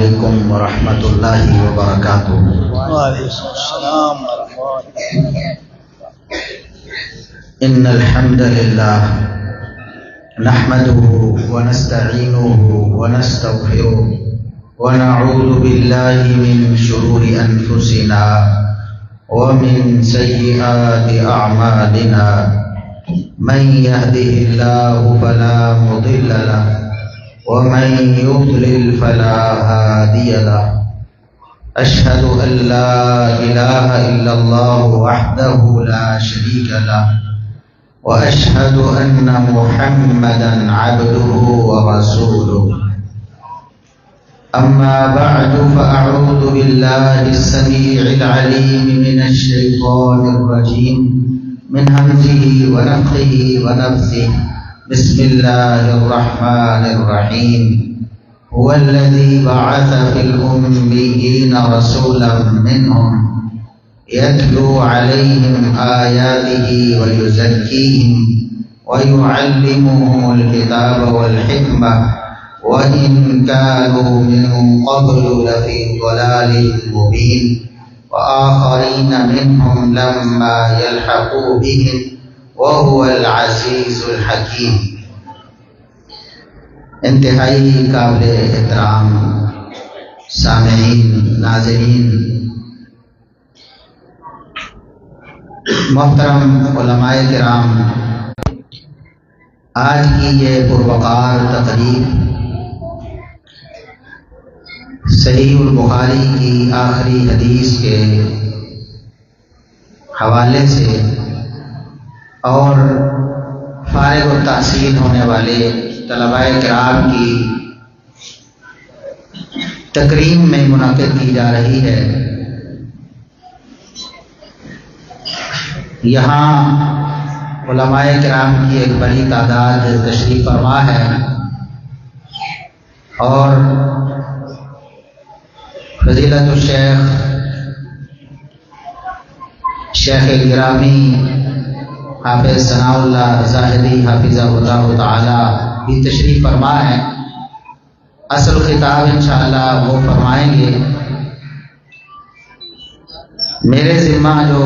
علیکم ورحمۃ اللہ وبرکاتہ۔ وعلیکم السلام ورحمۃ اللہ۔ ان الحمد للہ نحمده ونستعینه ونستغفره ونعوذ باللہ من شرور انفسنا ومن سیئات اعمالنا، من يهده الله فلا مضل له ومن يضلل فلا هادي له، أشهد أن لا إله إلا الله وحده لا شريك له، وأشهد أن محمدا عبده ورسوله، أما بعد فأعوذ بالله السميع العليم من الشيطان الرجيم من همزه ونفخه ونفثه، بسم الله الرحمن الرحيم، هو الذي بعث في الأميين رسولا منهم يتلو عليهم آياته ويزكيهم ويعلمهم الكتاب والحكمة وإن كانوا من قبل لفي ضلال مبين، وآخرين منهم لما يلحقوا بهم وهو العزيز الحكيم۔ انتہائی قابل احترام سامعین، ناظرین، محترم علماء کرام، آج کی یہ پروقار تقریب صحیح البخاری کی آخری حدیث کے حوالے سے اور فارغ التحصیل ہونے والے طلباء کرام کی تکریم میں منعقد کی جا رہی ہے۔ یہاں علماء کرام کی ایک بڑی تعداد تشریف فرما ہے اور فضیلت الشیخ شیخ گرامی حافظ ثناء اللہ زاہدی حافظہ اللہ تعالی بھی تشریف فرما ہے۔ اصل خطاب انشاءاللہ وہ فرمائیں گے۔ میرے ذمہ جو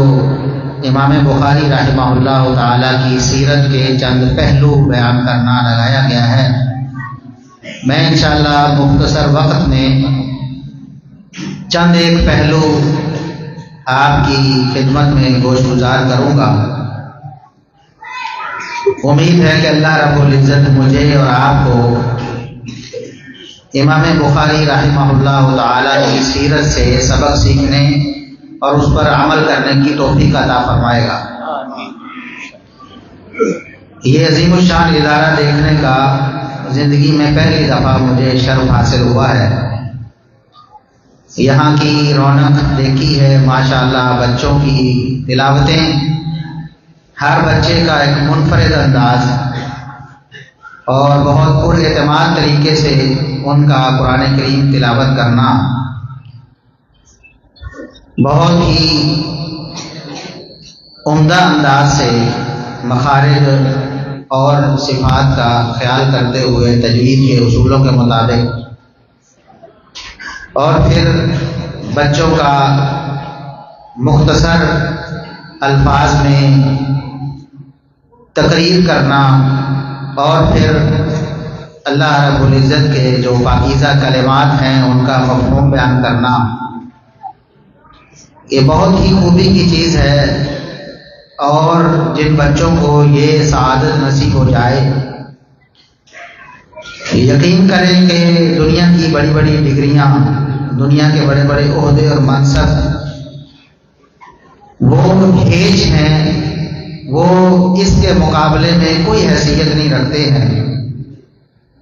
امام بخاری رحمہ اللہ تعالی کی سیرت کے چند پہلو بیان کرنا لگایا گیا ہے، میں انشاءاللہ مختصر وقت میں چند ایک پہلو آپ کی خدمت میں گوش گزار کروں گا۔ امید ہے کہ اللہ رب العزت مجھے اور آپ کو امام بخاری رحمہ اللہ تعالی کی سیرت سے سبق سیکھنے اور اس پر عمل کرنے کی توفیق عطا فرمائے گا۔ یہ عظیم الشان ادارہ دیکھنے کا زندگی میں پہلی دفعہ مجھے شرف حاصل ہوا ہے۔ یہاں کی رونق دیکھی ہے ماشاءاللہ، بچوں کی تلاوتیں، ہر بچے کا ایک منفرد انداز اور بہت پر اعتماد طریقے سے ان کا قرآن کریم تلاوت کرنا، بہت ہی عمدہ انداز سے مخارج اور صفات کا خیال کرتے ہوئے تجوید کے اصولوں کے مطابق، اور پھر بچوں کا مختصر الفاظ میں تقریر کرنا اور پھر اللہ رب العزت کے جو پاکیزہ کلمات ہیں ان کا مفہوم بیان کرنا، یہ بہت ہی خوبی کی چیز ہے۔ اور جن بچوں کو یہ سعادت نصیب ہو جائے، یقین کریں کہ دنیا کی بڑی بڑی ڈگریاں، دنیا کے بڑے بڑے عہدے اور منصب وہ بھیج ہیں، وہ اس کے مقابلے میں کوئی حیثیت نہیں رکھتے ہیں۔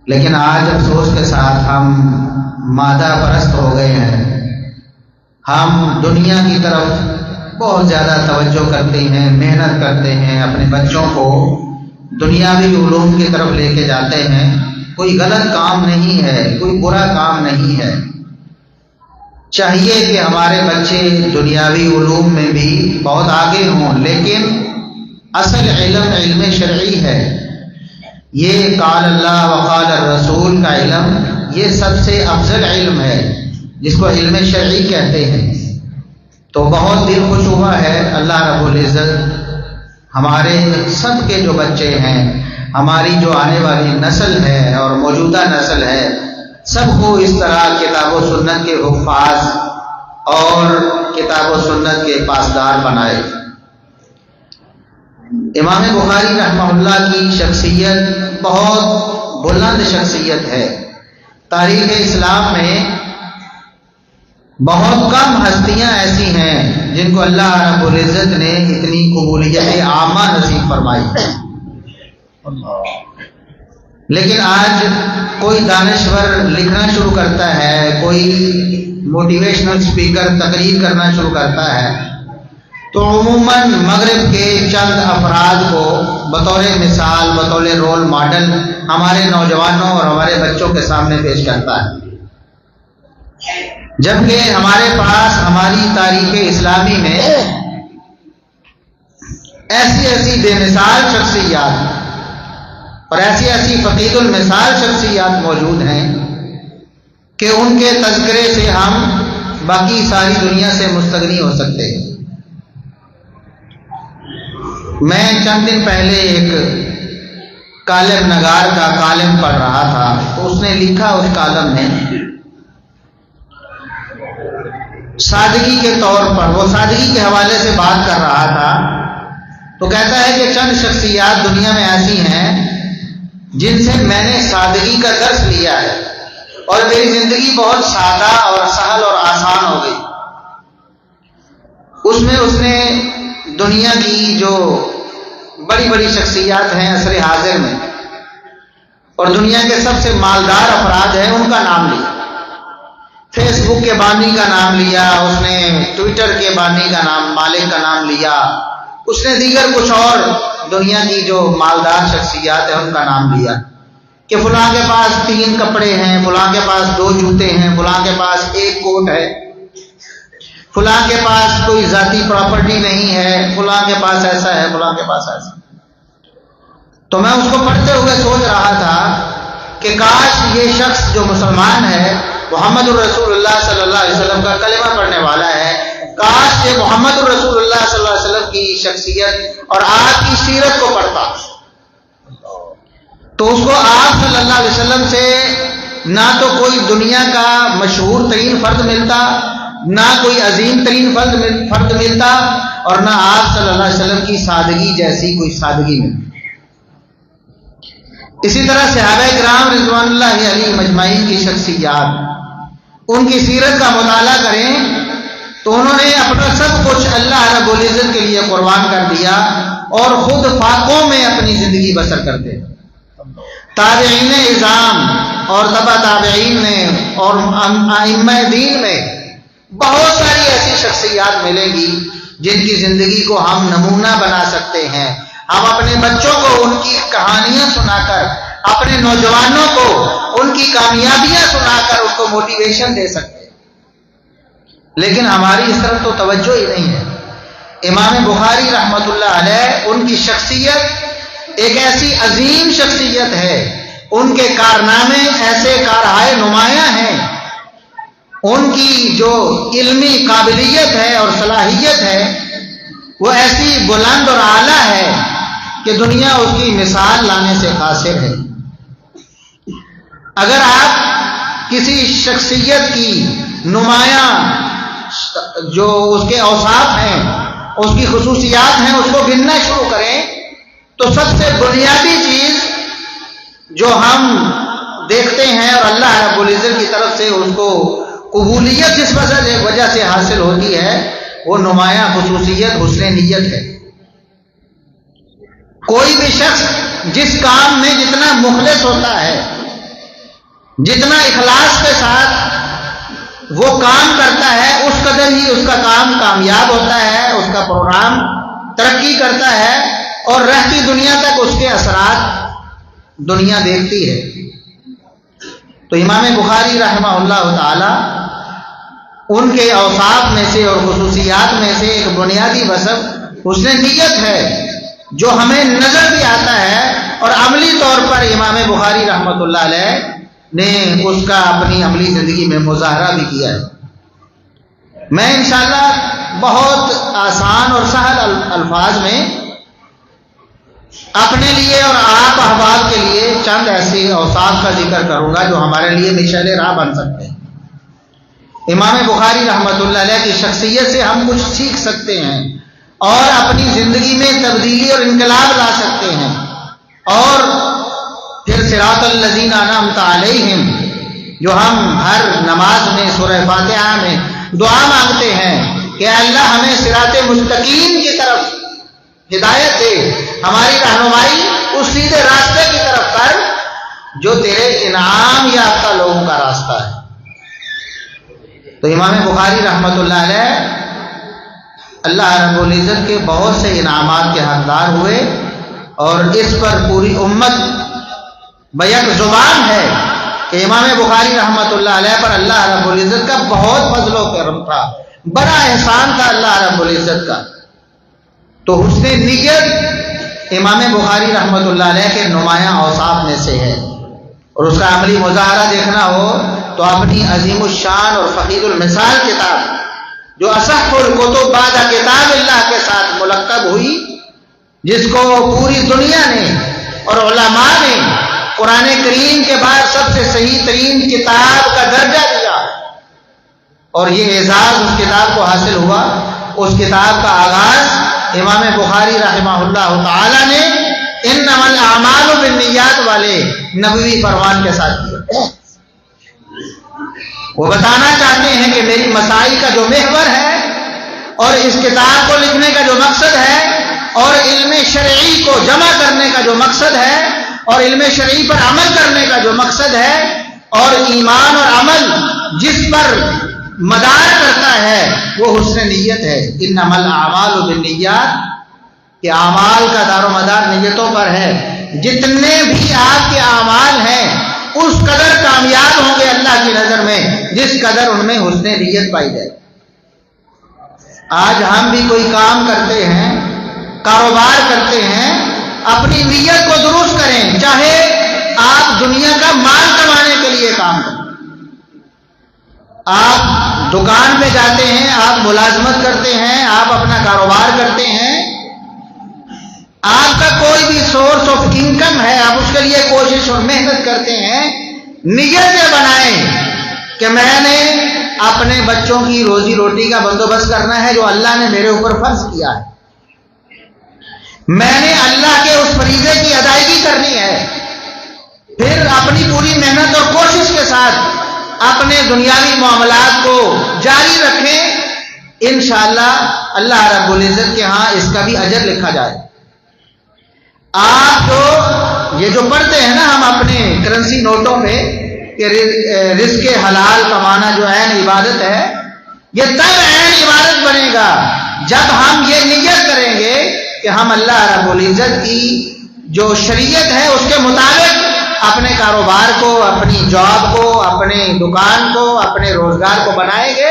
لیکن آج افسوس کے ساتھ ہم مادہ پرست ہو گئے ہیں، ہم دنیا کی طرف بہت زیادہ توجہ کرتے ہیں، محنت کرتے ہیں، اپنے بچوں کو دنیاوی علوم کی طرف لے کے جاتے ہیں۔ کوئی غلط کام نہیں ہے، کوئی برا کام نہیں ہے۔ چاہیے کہ ہمارے بچے دنیاوی علوم میں بھی بہت آگے ہوں، لیکن اصل علم شرعی ہے۔ یہ قال اللہ و قال الرسول کا علم یہ سب سے افضل علم ہے جس کو علم شرعی کہتے ہیں. تو بہت دل خوش ہوا ہے اللہ رب العزت ہمارے سب کے جو بچے ہیں، ہماری جو آنے والی نسل ہے اور موجودہ نسل ہے، سب کو اس طرح کتاب و سنت کے حفاظ اور کتاب و سنت کے پاسدار بنائے. امام بخاری رحمہ اللہ کی شخصیت بہت بلند شخصیت ہے. تاریخ اسلام میں بہت کم ہستیاں ایسی ہیں جن کو اللہ رب العزت نے اتنی قبولیت عامہ نصیب فرمائی. لیکن آج کوئی دانشور لکھنا شروع کرتا ہے، کوئی موٹیویشنل اسپیکر تقریر کرنا شروع کرتا ہے، تو عموماً مغرب کے چند افراد کو بطور مثال، بطور رول ماڈل ہمارے نوجوانوں اور ہمارے بچوں کے سامنے پیش کرتا ہے. جبکہ ہمارے پاس ہماری تاریخ اسلامی میں ایسی ایسی بے مثال شخصیات اور ایسی ایسی فقید المثال شخصیات موجود ہیں کہ ان کے تذکرے سے ہم باقی ساری دنیا سے مستغنی ہو سکتے ہیں. میں چند دن پہلے ایک کالم نگار کا کالم پڑھ رہا تھا، تو اس نے لکھا اس کالم میں سادگی کے طور پر، وہ سادگی کے حوالے سے بات کر رہا تھا، تو کہتا ہے کہ چند شخصیات دنیا میں ایسی ہیں جن سے میں نے سادگی کا درس لیا ہے اور میری زندگی بہت سادہ اور سہل اور آسان ہو گئی. اس نے دنیا کی جو بڑی بڑی شخصیات ہیں عصر حاضر میں اور دنیا کے سب سے مالدار افراد ہیں ان کا نام لیا. فیس بک کے بانی کا نام لیا، اس نے ٹویٹر کے بانی کا نام، مالک کا نام لیا، اس نے دیگر کچھ اور دنیا کی جو مالدار شخصیات ہیں ان کا نام لیا کہ فلاں کے پاس 3 کپڑے ہیں، فلاں کے پاس 2 جوتے ہیں، فلاں کے پاس 1 کوٹ ہے، فلاں کے پاس کوئی ذاتی پراپرٹی نہیں ہے، فلاں کے پاس ایسا ہے، فلاں کے پاس ایسا. تو میں اس کو پڑھتے ہوئے سوچ رہا تھا کہ کاش یہ شخص جو مسلمان ہے، محمد الرسول اللہ صلی اللہ علیہ وسلم کا کلمہ پڑھنے والا ہے، کاش یہ محمد الرسول اللہ صلی اللہ علیہ وسلم کی شخصیت اور آپ کی سیرت کو پڑھتا تو اس کو آپ صلی اللہ علیہ وسلم سے نہ تو کوئی دنیا کا مشہور ترین فرد ملتا، نہ کوئی عظیم ترین فرد ملتا، اور نہ آپ صلی اللہ علیہ وسلم کی سادگی جیسی کوئی سادگی ملتی. اسی طرح صحابہ کرام رضوان اللہ علیہ مجمعین کی شخصیات، ان کی سیرت کا مطالعہ کریں تو انہوں نے اپنا سب کچھ اللہ رب العزت کے لیے قربان کر دیا اور خود فاقوں میں اپنی زندگی بسر کرتے. تابعین اعظام اور تبع تابعین میں اور ائمہ دین میں بہت ساری ایسی شخصیات ملیں گی جن کی زندگی کو ہم نمونہ بنا سکتے ہیں. ہم اپنے بچوں کو ان کی کہانیاں سنا کر، اپنے نوجوانوں کو ان کی کامیابیاں سنا کر ان کو موٹیویشن دے سکتے ہیں. لیکن ہماری اس طرف تو توجہ ہی نہیں ہے. امام بخاری رحمۃ اللہ علیہ، ان کی شخصیت ایک ایسی عظیم شخصیت ہے، ان کے کارنامے ایسے کارہائے نمایاں ہیں، ان کی جو علمی قابلیت ہے اور صلاحیت ہے وہ ایسی بلند اور اعلیٰ ہے کہ دنیا اس کی مثال لانے سے قاصر ہے. اگر آپ کسی شخصیت کی نمایاں جو اس کے اوصاف ہیں، اس کی خصوصیات ہیں، اس کو گننا شروع کریں تو سب سے بنیادی چیز جو ہم دیکھتے ہیں اور اللہ رب العزت کی طرف سے اس کو قبولیت جس وجہ سے حاصل ہوتی ہے وہ نمایاں خصوصیت حسن نیت ہے. کوئی بھی شخص جس کام میں جتنا مخلص ہوتا ہے، جتنا اخلاص کے ساتھ وہ کام کرتا ہے، اس قدر ہی اس کا کام کامیاب ہوتا ہے، اس کا پروگرام ترقی کرتا ہے اور رہتی دنیا تک اس کے اثرات دنیا دیکھتی ہے. تو امام بخاری رحمہ اللہ تعالی ان کے اوصاف میں سے اور خصوصیات میں سے ایک بنیادی وصف حسن نیت ہے جو ہمیں نظر بھی آتا ہے اور عملی طور پر امام بخاری رحمۃ اللہ علیہ نے اس کا اپنی عملی زندگی میں مظاہرہ بھی کیا ہے۔ میں انشاءاللہ بہت آسان اور سہل الفاظ میں اپنے لیے اور آپ احباب کے لیے چند ایسے اوصاف کا ذکر کروں گا جو ہمارے لیے مشعل راہ بن سکتے ہیں۔ امام بخاری رحمۃ اللہ علیہ کی شخصیت سے ہم کچھ سیکھ سکتے ہیں اور اپنی زندگی میں تبدیلی اور انقلاب لا سکتے ہیں۔ اور پھر صراط الذین انعمت علیہم جو ہم ہر نماز میں سورہ فاتحہ میں دعا مانگتے ہیں کہ اللہ ہمیں صراط مستقیم کی طرف ہدایت دے، ہماری رہنمائی اس سیدھے راستے کی طرف کر جو تیرے انعام یافتہ لوگوں کا راستہ ہے۔ تو امام بخاری رحمۃ اللہ علیہ اللہ رب العزت کے بہت سے انعامات کے حقدار ہوئے اور اس پر پوری امت بیک زبان ہے کہ امام بخاری رحمۃ اللہ علیہ پر اللہ رب العزت کا بہت فضل و کرم تھا، بڑا احسان تھا اللہ رب العزت کا۔ تو حسن نیت امام بخاری رحمۃ اللہ علیہ کے نمایاں اوصاف میں سے ہے، اور اس کا عملی مظاہرہ دیکھنا ہو تو اپنی عظیم الشان اور فقیر المثال کتاب جو اصح الکتب بعد کتاب اللہ کے ساتھ ملقب ہوئی، جس کو پوری دنیا نے اور علماء نے قرآن کریم کے بعد سب سے صحیح ترین کتاب کا درجہ دیا، اور یہ اعزاز اس کتاب کو حاصل ہوا۔ اس کتاب کا آغاز امام بخاری رحمہ اللہ تعالی نے انما الاعمال بالنیات والے نبوی فرمان کے ساتھ کیا۔ وہ بتانا چاہتے ہیں کہ میری مسائل کا جو محور ہے اور اس کتاب کو لکھنے کا جو مقصد ہے اور علم شرعی کو جمع کرنے کا جو مقصد ہے اور علم شرعی پر عمل کرنے کا جو مقصد ہے اور ایمان اور عمل جس پر مدار کرتا ہے وہ حسن نیت ہے۔ انما الاعمال بالنیات کہ اعمال کا دار و مدار نیتوں پر ہے۔ جتنے بھی آپ کے اعمال ہیں اس قدر کامیاب ہوں گے اللہ کی نظر میں جس قدر ان میں حسن نیت پائی جائے۔ آج ہم بھی کوئی کام کرتے ہیں، کاروبار کرتے ہیں، اپنی نیت کو درست کریں، چاہے آپ دنیا کا مال کمانے کے لیے کام کریں، آپ دکان پہ جاتے ہیں، آپ ملازمت کرتے ہیں، آپ اپنا کاروبار کرتے ہیں، آپ کا کوئی بھی سورس آف انکم ہے، آپ اس کے لیے کوشش اور محنت کرتے ہیں، نیت سے بنائیں کہ میں نے اپنے بچوں کی روزی روٹی کا بندوبست کرنا ہے جو اللہ نے میرے اوپر فرض کیا ہے، میں نے اللہ کے اس فریضے کی ادائیگی کرنی ہے، پھر اپنی پوری محنت اور کوشش کے ساتھ اپنے دنیاوی معاملات کو جاری رکھیں، انشاءاللہ اللہ رب العزت کے ہاں اس کا بھی اجر لکھا جائے۔ آپ جو یہ جو پڑھتے ہیں نا ہم اپنے کرنسی نوٹوں پہ کہ رزق حلال کمانا جو عین عبادت ہے، یہ تب عین عبادت بنے گا جب ہم یہ نیت کریں گے کہ ہم اللہ رب العزت کی جو شریعت ہے اس کے مطابق اپنے کاروبار کو، اپنی جاب کو، اپنے دکان کو، اپنے روزگار کو بنائیں گے،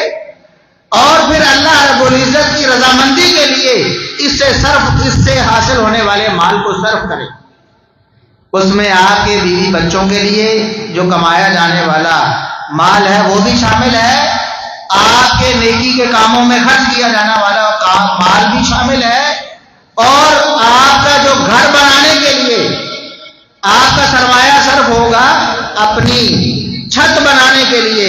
اور پھر اللہ رب العزت کی رضامندی کے لیے اس سے حاصل ہونے والے مال کو صرف کریں۔ اس میں آپ کے بیوی بچوں کے لیے جو کمایا جانے والا مال ہے وہ بھی شامل ہے، آپ کے نیکی کے کاموں میں خرچ کیا جانے والا مال بھی شامل ہے، اور آپ کا جو گھر بنانے کے لیے آپ کا سرمایہ صرف ہوگا اپنی چھت بنانے کے لیے،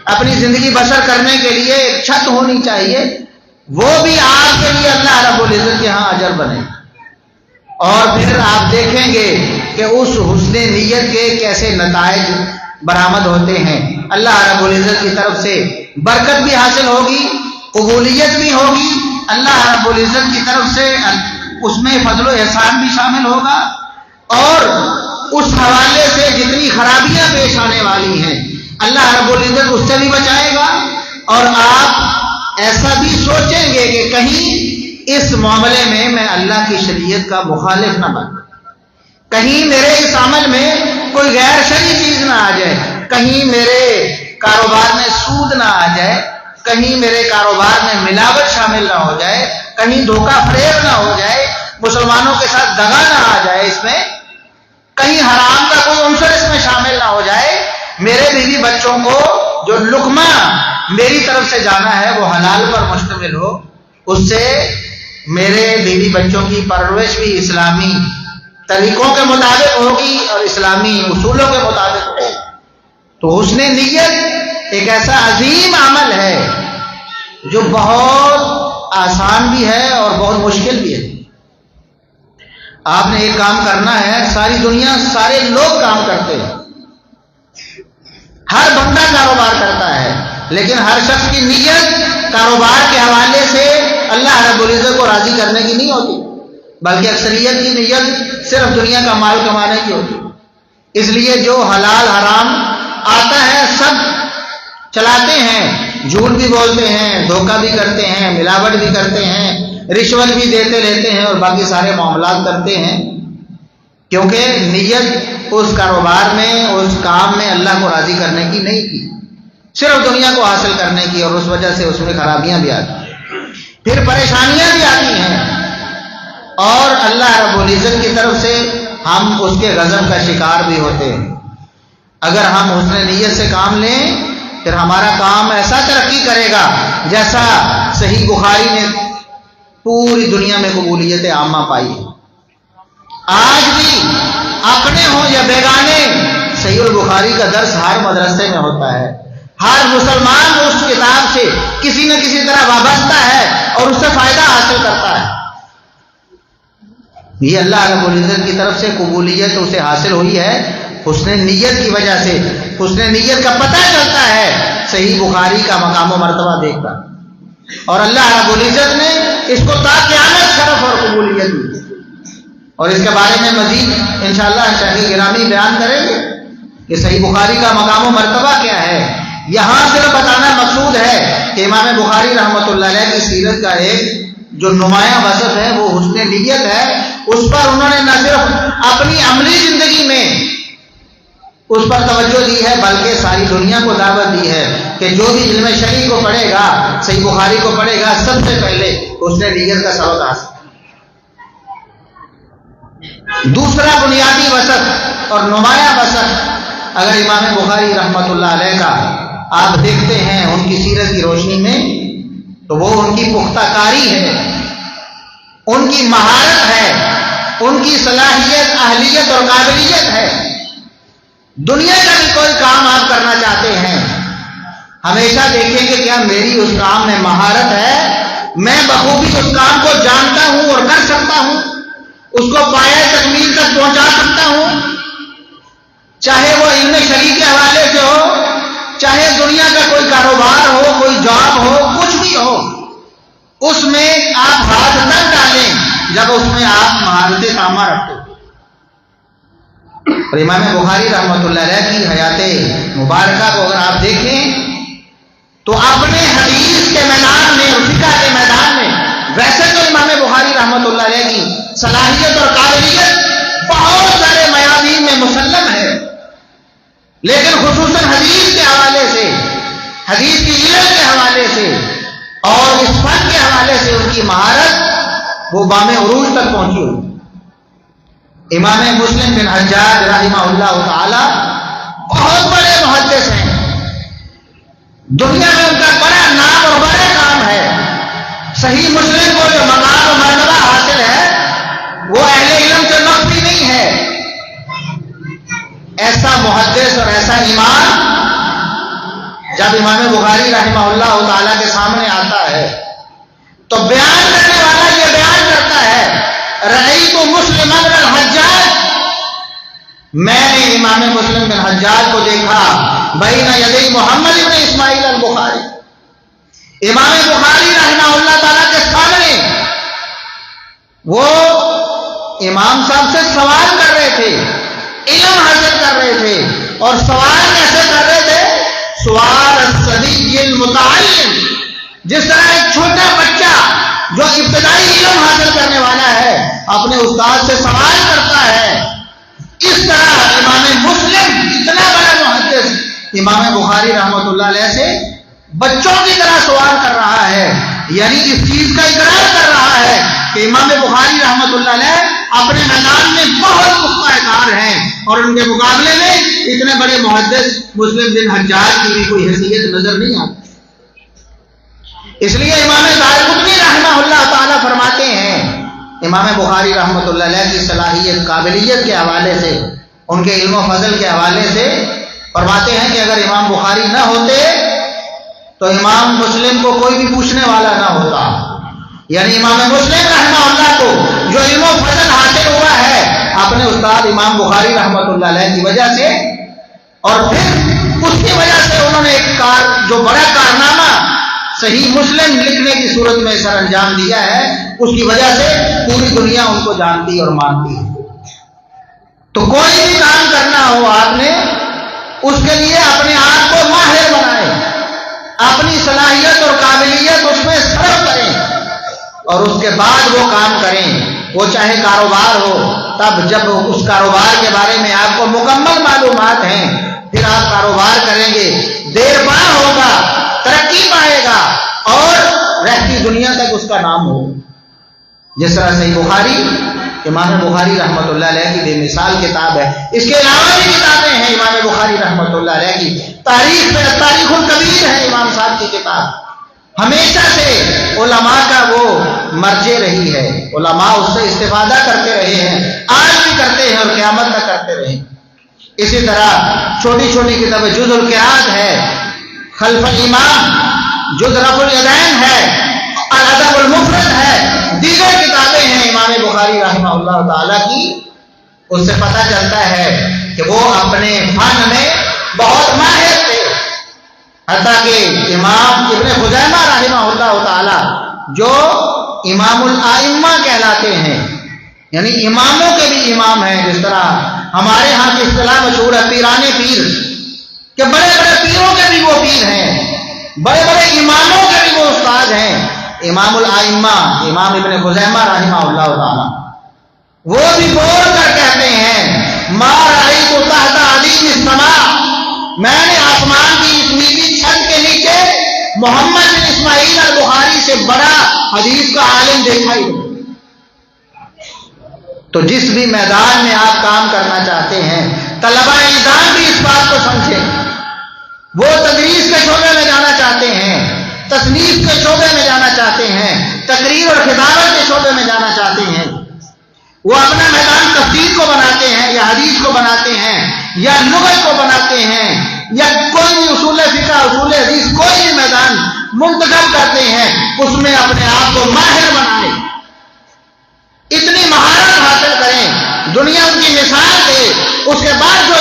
اپنی زندگی بسر کرنے کے لیے ایک چھت ہونی چاہیے، وہ بھی آپ کے لیے اللہ رب العزت کے ہاں اجر بنے۔ اور پھر آپ دیکھیں گے کہ اس حسن نیت کے کیسے نتائج برآمد ہوتے ہیں، اللہ رب العزت کی طرف سے برکت بھی حاصل ہوگی، قبولیت بھی ہوگی، اللہ رب العزت کی طرف سے اس میں فضل و احسان بھی شامل ہوگا، اور اس حوالے سے جتنی خرابیاں پیش آنے والی ہیں اللہ رب العزت اس سے بھی بچائے گا، اور آپ ایسا بھی سوچیں گے کہ کہیں اس معاملے میں میں اللہ کی شریعت کا مخالف نہ بن، کہیں میرے اس عمل میں کوئی غیر شرعی چیز نہ آ جائے، کہیں میرے کاروبار میں سود نہ آ جائے، کہیں میرے کاروبار میں ملاوٹ شامل نہ ہو جائے، کہیں دھوکہ فریب نہ ہو جائے، مسلمانوں کے ساتھ دغا نہ آ جائے، اس میں کہیں حرام کا کوئی عنصر اس میں شامل نہ ہو جائے، میرے بیوی بچوں کو جو لقمہ میری طرف سے جانا ہے وہ حلال پر مشتمل ہو، اس سے میرے بیوی بچوں کی پرورش بھی اسلامی طریقوں کے مطابق ہوگی اور اسلامی اصولوں کے مطابق ہوگی۔ تو حسن نیت ایک ایسا عظیم عمل ہے جو بہت آسان بھی ہے اور بہت مشکل بھی ہے۔ آپ نے ایک کام کرنا ہے، ساری دنیا سارے لوگ کام کرتے ہیں، ہر بندہ کاروبار کرتا ہے، لیکن ہر شخص کی نیت کاروبار کے حوالے سے اللہ رب العزت کو راضی کرنے کی نہیں ہوتی، بلکہ اکثریت کی نیت صرف دنیا کا مال کمانے کی ہوتی۔ اس لیے جو حلال حرام آتا ہے سب چلاتے ہیں، جھوٹ بھی بولتے ہیں، دھوکہ بھی کرتے ہیں، ملاوٹ بھی کرتے ہیں، رشوت بھی دیتے لیتے ہیں اور باقی سارے معاملات کرتے ہیں، کیونکہ نیت اس کاروبار میں، اس کام میں اللہ کو راضی کرنے کی نہیں کی، صرف دنیا کو حاصل کرنے کی، اور اس وجہ سے اس میں خرابیاں بھی آتی ہیں، پھر پریشانیاں بھی آتی ہیں، اور اللہ رب العزت کی طرف سے ہم اس کے غضب کا شکار بھی ہوتے ہیں۔ اگر ہم حسن نیت سے کام لیں پھر ہمارا کام ایسا ترقی کرے گا جیسا صحیح بخاری نے پوری دنیا میں قبولیت عامہ پائی ہے۔ آج بھی اپنے ہوں یا بیگانے صحیح البخاری کا درس ہر مدرسے میں ہوتا ہے، ہر مسلمان اس کتاب سے کسی نہ کسی طرح وابستہ ہے اور اس سے فائدہ حاصل کرتا ہے۔ یہ اللہ رب العزت کی طرف سے قبولیت اسے حاصل ہوئی ہے حسن نیت کی وجہ سے۔ حسن نیت کا پتہ چلتا ہے صحیح بخاری کا مقام و مرتبہ دیکھ کر، اور اللہ رب العزت نے اس کو تا قیامت شرف اور قبولیت دی، اور اس کے بارے میں مزید انشاءاللہ شیخ گرامی بیان کریں گے کہ صحیح بخاری کا مقام و مرتبہ کیا ہے۔ یہاں صرف بتانا مقصود ہے کہ امام بخاری رحمۃ اللہ علیہ کی سیرت کا ایک جو نمایاں وصف ہے وہ حسن نیت ہے۔ اس پر انہوں نے نہ صرف اپنی عملی زندگی میں اس پر توجہ دی ہے بلکہ ساری دنیا کو دعوت دی ہے کہ جو بھی علم شرعی کو پڑھے گا، صحیح بخاری کو پڑھے گا، سب سے پہلے حسن نیت کا سبق حاصل۔ دوسرا بنیادی وصف اور نمایاں وصف اگر امام بخاری رحمۃ اللہ علیہ کا آپ دیکھتے ہیں ان کی سیرت کی روشنی میں، تو وہ ان کی پختہ کاری ہے، ان کی مہارت ہے، ان کی صلاحیت، اہلیت اور قابلیت ہے۔ دنیا کا بھی کوئی کام آپ کرنا چاہتے ہیں، ہمیشہ دیکھیں کہ کیا میری اس کام میں مہارت ہے، میں بخوبی اس کام کو جانتا ہوں اور کر سکتا ہوں، اس کو پایہ تکمیل تک پہنچا سکتا ہوں، چاہے وہ علم شرعی کے حوالے سے ہو، چاہے دنیا کا کوئی کاروبار ہو، کوئی جاب ہو، کچھ بھی ہو، اس میں آپ ہاتھ نہ ڈالیں جب اس میں آپ مہارت تامہ رکھتے ہو۔ اور امام بخاری رحمۃ اللہ علیہ کی حیات مبارکہ کو اگر آپ دیکھیں تو اپنے حدیث کے میدان میں اور فقہ کے میدان میں ویسے تو امام بخاری رحمۃ اللہ علیہ کی صلاحیت اور قابلیت بہت سارے میادین میں مسلم ہے، لیکن خصوصاً حدیث کے حوالے سے، حدیث کی علم کے حوالے سے اور اس فن کے حوالے سے ان کی مہارت وہ بام عروج تک پہنچی ہوئی۔ امام مسلم بن حجاج رحمہ اللہ تعالی بہت بڑے محدث ہیں، دنیا میں ان کا بڑا نام اور بڑا کام ہے۔ صحیح مسلم کو جو مقام و مرتبہ حاصل ہے وہ اہل علم سے مخفی نہیں ہے۔ ایسا محدث اور ایسا امام جب امام بخاری رحمہ اللہ تعالی کے سامنے آتا ہے تو بیان کرنے والا یہ بیان کرتا ہے، رأیت مسلم بن الحجاج، میں نے امام مسلم بن حجاج کو دیکھا بین یدی محمد بن اسماعیل البخاری، امام بخاری رحمہ اللہ تعالیٰ کے سامنے وہ امام صاحب سے سوال کر رہے تھے، علم حاصل کر رہے تھے، اور سوال کیسے کر رہے تھے؟ سوال الصبی المتعلم، جس طرح ایک چھوٹا بچہ جو ابتدائی علم حاصل کرنے والا ہے اپنے استاد سے سوال کرتا ہے، اس طرح امام مسلم اتنا بڑا محدث امام بخاری رحمۃ اللہ علیہ سے بچوں کی طرح سوال کر رہا ہے، یعنی اس چیز کا اقرار کر رہا ہے کہ امام بخاری رحمۃ اللہ علیہ اپنے میدان میں بہت پختہ کار ہیں، اور ان کے مقابلے میں اتنے بڑے محدث مسلم بن حجاج کی بھی کوئی حیثیت نظر نہیں آتی۔ اس لیے امام دارقطنی رحمہ اللہ تعالیٰ فرماتے ہیں، امام بخاری رحمۃ اللہ علیہ کی صلاحیت قابلیت کے حوالے سے، ان کے علم و فضل کے حوالے سے فرماتے ہیں کہ اگر امام بخاری نہ ہوتے تو امام مسلم کو کوئی بھی پوچھنے والا نہ ہوتا۔ یعنی امام مسلم رحمہ اللہ کو جو علم و فضل حاصل ہوا ہے اپنے استاد امام بخاری رحمۃ اللہ علیہ کی وجہ سے، اور پھر اس کی وجہ سے انہوں نے ایک جو بڑا کارنامہ صحیح مسلم لکھنے کی صورت میں سر انجام دیا ہے، اس کی وجہ سے پوری دنیا ان کو جانتی اور مانتی ہے۔ تو کوئی بھی کام کرنا ہو آپ نے، اس کے لیے اپنے آپ کو ماہر بنائیں، اپنی صلاحیت اور قابلیت اس میں صرف کریں، اور اس کے بعد وہ کام کریں۔ وہ چاہے کاروبار ہو، تب جب اس کاروبار کے بارے میں آپ کو مکمل معلومات ہیں، پھر آپ کاروبار کریں گے، دیر پا ہوگا، ترقی پائے گا، اور رہتی دنیا تک اس کا نام ہو۔ جس طرح صحیح بخاری، امام بخاری رحمۃ اللہ علیہ کی بے مثال کتاب ہے۔ اس کے علاوہ بھی کتابیں ہیں امام بخاری رحمۃ اللہ علیہ کی، تاریخ الکبیر ہے امام صاحب کی کتاب۔ ہمیشہ سے علماء کا وہ مرجع رہی ہے، علماء اس سے استفادہ کرتے رہے ہیں، آج بھی کرتے ہیں اور قیامت تک کرتے رہے۔ اسی طرح چھوٹی چھوٹی کتابیں، جز القراءت ہے، خلف الامام، جز رفع الیدین ہے، الادب المفرد ہے، دیگر کتابیں ہیں امام بخاری رحمہ اللہ تعالی کی۔ اس سے پتہ چلتا ہے کہ وہ اپنے فن میں بہت ماہر تھے، حتیٰ کہ امام ابن خزیمہ رحمہ اللہ تعالی جو امام الائمہ کہلاتے ہیں، یعنی اماموں کے بھی امام ہیں، جس طرح ہمارے ہاں کی اصطلاح مشہور ہے پیرانے پیر، کہ بڑے بڑے پیروں کے بھی وہ پیر ہیں، بڑے بڑے اماموں کے بھی وہ استاد ہیں۔ امام الائمہ امام ابن خزیمہ رحمہ اللہ تعالی وہ بھی بول کر کہتے ہیں، ما رأیت تحت عظیم السماء، میں نے آسمان کی اس نیلی چھت کے نیچے محمد بن اسماعیل البخاری سے بڑا حدیث کا عالم دیکھا ہی۔ تو جس بھی میدان میں آپ کام کرنا چاہتے ہیں، طلبہ نظام بھی اس بات کو سمجھیں، وہ تدریس کے شعبے میں جانا چاہتے ہیں، تصنیف کے شعبے میں جانا چاہتے ہیں، تقریر اور خطابت کے شعبے میں جانا چاہتے ہیں، وہ اپنا میدان تفسیر کو بناتے ہیں، یا حدیث کو بناتے ہیں، یا لغت کو بناتے ہیں، یا کوئی بھی اصول فقہ، اصول حدیث، کوئی بھی میدان منتخب کرتے ہیں، اس میں اپنے آپ کو ماہر بنائیں، اتنی مہارت حاصل کریں، دنیا ان کی مثال دے، اس کے بعد جو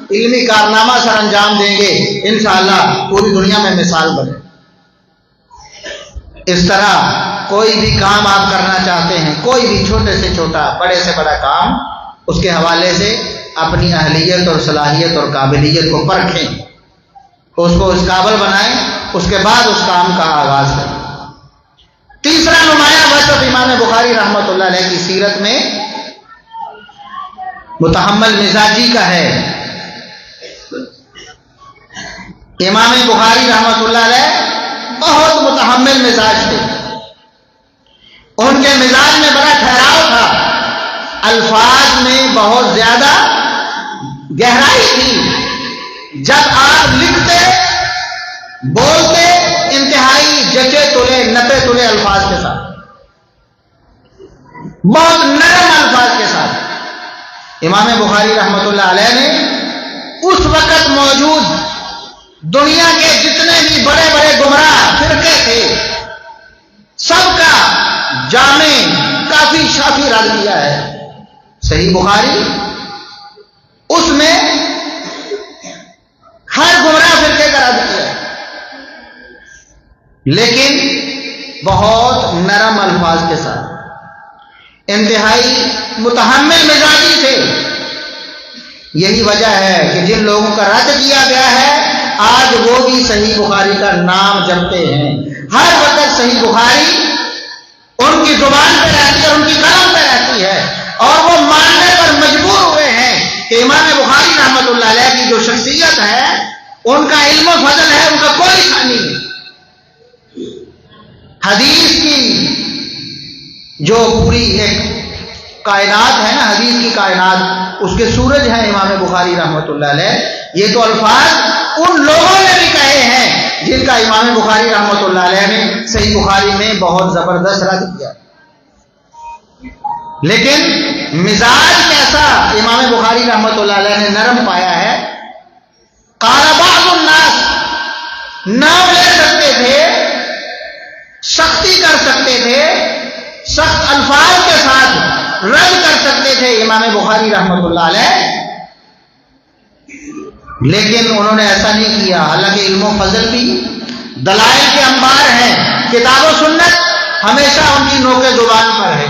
علمی کارنامہ سر انجام دیں گے، انشاءاللہ پوری دنیا میں مثال بنے۔ اس طرح کوئی بھی کام آپ کرنا چاہتے ہیں، کوئی بھی چھوٹے سے چھوٹا، بڑے سے بڑا کام، اس کے حوالے سے اپنی اہلیت اور صلاحیت اور قابلیت کو پرکھیں، اس کو اس قابل بنائیں، اس کے بعد اس کام کا آغاز کریں۔ تیسرا نمایاں وصف امام بخاری رحمۃ اللہ علیہ کی سیرت میں متحمل مزاجی کا ہے۔ امام بخاری رحمۃ اللہ علیہ بہت متحمل مزاج تھے، ان کے مزاج میں بڑا ٹھہراؤ تھا، الفاظ میں بہت زیادہ گہرائی تھی، جب آپ لکھتے بولتے انتہائی جچے تلے نپے تلے الفاظ کے ساتھ، بہت نرم الفاظ کے ساتھ۔ امام بخاری رحمۃ اللہ علیہ نے اس وقت موجود دنیا کے جتنے بھی بڑے بڑے گمراہ فرقے تھے، سب کا جامع کافی شافی رد کیا ہے۔ صحیح بخاری اس میں ہر گمراہ فرقے کا رد کیا ہے، لیکن بہت نرم الفاظ کے ساتھ، انتہائی متحمل مزاجی تھے۔ یہی وجہ ہے کہ جن لوگوں کا رد کیا گیا ہے، آج وہ بھی صحیح بخاری کا نام جپتے ہیں، ہر وقت صحیح بخاری ان کی زبان پہ رہتی ہے، ان کی قلم پہ رہتی ہے، اور وہ ماننے پر مجبور ہوئے ہیں کہ امام بخاری رحمۃ اللہ علیہ کی جو شخصیت ہے، ان کا علم و فضل ہے، ان کا کوئی ثانی نہیں۔ حدیث کی جو پوری ایک کائنات ہے نا، حدیث کی کائنات، اس کے سورج ہیں امام بخاری رحمۃ اللہ علیہ. یہ تو الفاظ ان لوگوں نے بھی کہے ہیں جن کا امام بخاری رحمۃ اللہ علیہ نے صحیح بخاری میں بہت زبردست رد کیا. لیکن مزاج کیسا امام بخاری رحمۃ اللہ علیہ نے نرم پایا ہے. قال بعض الناس، نام لے سکتے تھے، سختی کر سکتے تھے، سخت الفاظ کے ساتھ رد کر سکتے تھے امام بخاری رحمۃ اللہ علیہ، لیکن انہوں نے ایسا نہیں کیا. حالانکہ علم و فضل بھی دلائل کے انبار ہیں، کتاب و سنت ہمیشہ ان کی نوک زبان پر ہے.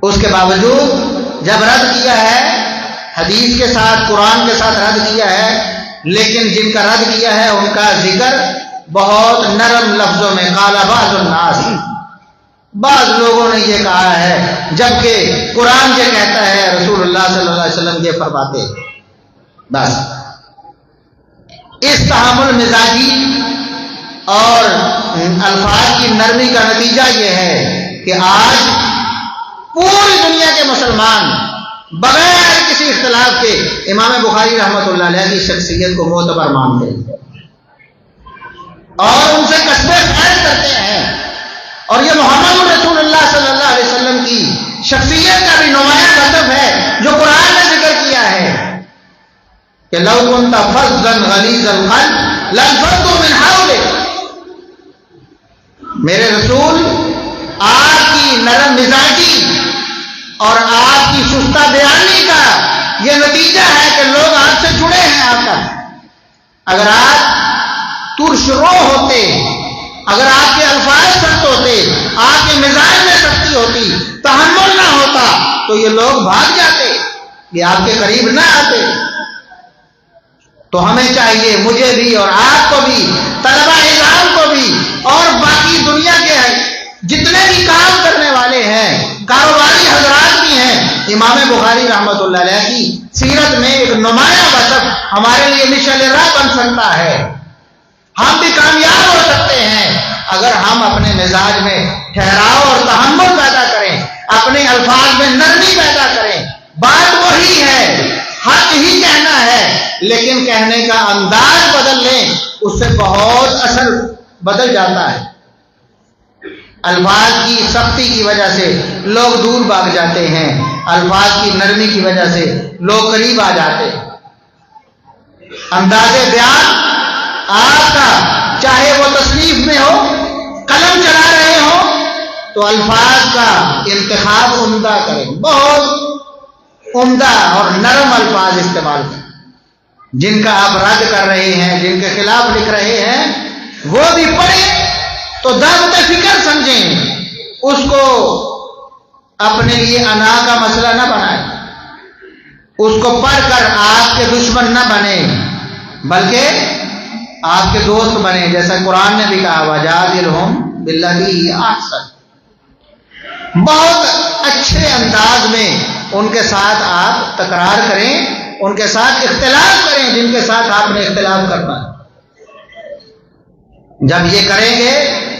اس کے باوجود جب رد کیا ہے حدیث کے ساتھ، قرآن کے ساتھ رد کیا ہے، لیکن جن کا رد کیا ہے ان کا ذکر بہت نرم لفظوں میں، قال بعض الناس، بعض لوگوں نے یہ کہا ہے، جبکہ قرآن یہ کہتا ہے، رسول اللہ صلی اللہ علیہ وسلم یہ فرماتے. بس اس تحمل مزاجی اور الفاظ کی نرمی کا نتیجہ یہ ہے کہ آج پوری دنیا کے مسلمان بغیر کسی اختلاف کے امام بخاری رحمۃ اللہ علیہ کی شخصیت کو معتبر مانتے ہیں اور ان سے قصب فیض کرتے ہیں. اور یہ محمد رسول اللہ صلی اللہ علیہ وسلم کی شخصیت کا بھی نمایاں قصب ہے جو قرآن نے ذکر کیا ہے کہ لو كنت فظا غلیظ القلب لانفضوا من حولك. میرے رسول، آپ کی نرم مزاجی اور آپ کی سستہ بیانی کا یہ نتیجہ ہے کہ لوگ آپ سے جڑے ہیں. آپ کا اگر آپ ترش رو ہوتے، اگر آپ کے الفاظ سخت ہوتے، آپ کے مزاج میں سختی ہوتی، تحمل نہ ہوتا، تو یہ لوگ بھاگ جاتے، یہ آپ کے قریب نہ آتے. تو ہمیں چاہیے، مجھے بھی اور آپ کو بھی، طلبہ نظام کو بھی، اور باقی دنیا کے جتنے بھی کام کرنے والے ہیں، کاروباری حضرات بھی ہیں، امام بخاری رحمۃ اللہ علیہ کی سیرت میں ایک نمایاں بسط ہمارے لیے مشعل راہ بن سکتا ہے. ہم بھی کامیاب ہو سکتے ہیں اگر ہم اپنے مزاج میں ٹھہراؤ اور تحمل پیدا کریں، اپنے الفاظ میں نرمی پیدا کریں. بات وہی ہے، حق ہی کہنا ہے، لیکن کہنے کا انداز بدل لیں، اس سے بہت اثر بدل جاتا ہے. الفاظ کی سختی کی وجہ سے لوگ دور بھاگ جاتے ہیں، الفاظ کی نرمی کی وجہ سے لوگ قریب آ جاتے ہیں. انداز بیان آپ کا چاہے وہ تصنیف میں ہو، قلم چلا رہے ہو، تو الفاظ کا انتخاب عمدہ کریں، بہت عمدہ اور نرم الفاظ استعمال کریں. جن کا آپ رد کر رہے ہیں، جن کے خلاف لکھ رہے ہیں، وہ بھی پڑھیں تو دعوت فکر سمجھیں، اس کو اپنے لیے انا کا مسئلہ نہ بنائیں، اس کو پڑھ کر آپ کے دشمن نہ بنے بلکہ آپ کے دوست بنے. جیسا قرآن نے بھی کہا وَجَادِلْهُمْ بِالَّتِي هِيَ أَحْسَنُ. بہت اچھے انداز میں ان کے ساتھ آپ تکرار کریں، ان کے ساتھ اختلاف کریں جن کے ساتھ آپ نے اختلاف کرنا ہے. جب یہ کریں گے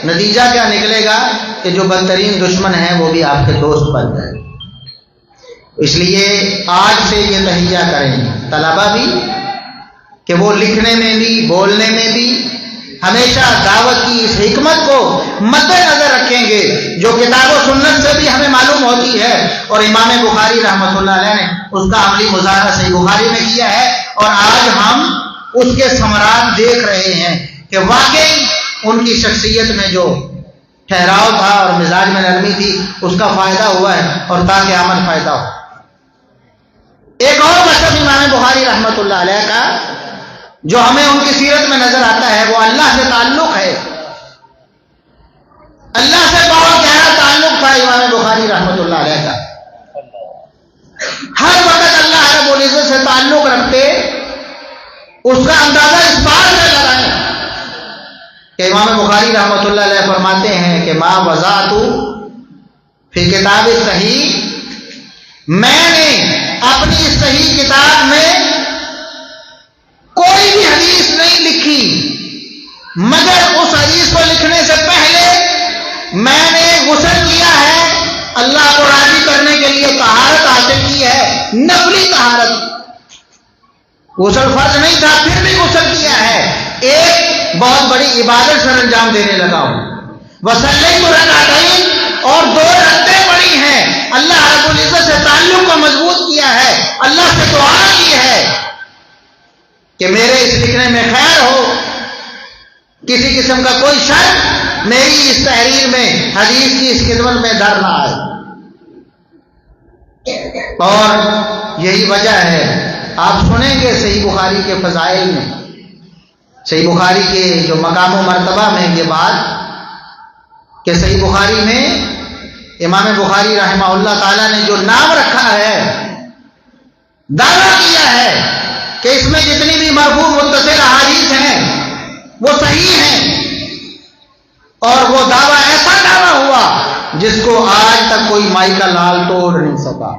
نتیجہ کیا نکلے گا کہ جو بدترین دشمن ہیں وہ بھی آپ کے دوست بن جائیں. اس لیے آج سے یہ تہیہ کریں طلبہ بھی کہ وہ لکھنے میں بھی، بولنے میں بھی ہمیشہ دعوت کی اس حکمت کو مد نظر رکھیں گے جو کتاب و سنت سے بھی ہمیں معلوم ہوتی ہے، اور امام بخاری رحمۃ اللہ علیہ نے اس کا عملی مظاہرہ صحیح بخاری میں کیا ہے، اور آج ہم اس کے ثمرات دیکھ رہے ہیں کہ واقعی ان کی شخصیت میں جو ٹھہراؤ تھا اور مزاج میں نرمی تھی اس کا فائدہ ہوا ہے، اور تاکہ عمل فائدہ ہو. ایک اور مطلب امام بخاری رحمۃ اللہ علیہ کا جو ہمیں ان کی سیرت میں نظر آتا ہے وہ اللہ سے تعلق ہے. اللہ سے بہت گہرا تعلق تھا امام بخاری رحمۃ اللہ علیہ کا. ہر وقت اللہ رب العزت سے تعلق رکھتے، اس کا اندازہ اس بات سے لگائیں کہ امام بخاری رحمۃ اللہ علیہ فرماتے ہیں کہ ما وضعت فی کتاب صحیح، میں نے اپنی صحیح کتاب میں کوئی بھی حدیث نہیں لکھی مگر اس حدیث کو لکھنے سے پہلے میں نے غسل کیا ہے اللہ کو راضی کرنے کے لیے طہارت حاصل کی ہے، نفلی طہارت، غسل فرض نہیں تھا پھر بھی غسل کیا ہے، ایک بہت بڑی عبادت سر انجام دینے لگا ہوں، وصلیت رکعتین، اور 2 رکعتیں پڑھی ہیں، اللہ رب العزت سے تعلق کو مضبوط کیا ہے، اللہ سے دعا کی ہے کہ میرے اس لکھنے میں خیر ہو، کسی قسم کا کوئی شک میری اس تحریر میں، حدیث کی اس خدمت میں در نہ آئے۔ اور یہی وجہ ہے، آپ سنیں گے صحیح بخاری کے فضائل میں، صحیح بخاری کے جو مقام و مرتبہ میں یہ بات کہ صحیح بخاری میں امام بخاری رحمہ اللہ تعالیٰ نے جو نام رکھا ہے، دعویٰ کیا ہے کہ اس میں جتنی بھی مرفوع متصل احادیث ہیں وہ صحیح ہیں، اور وہ دعویٰ ایسا دعویٰ ہوا جس کو آج تک کوئی مائی کا لال توڑ نہیں سکا،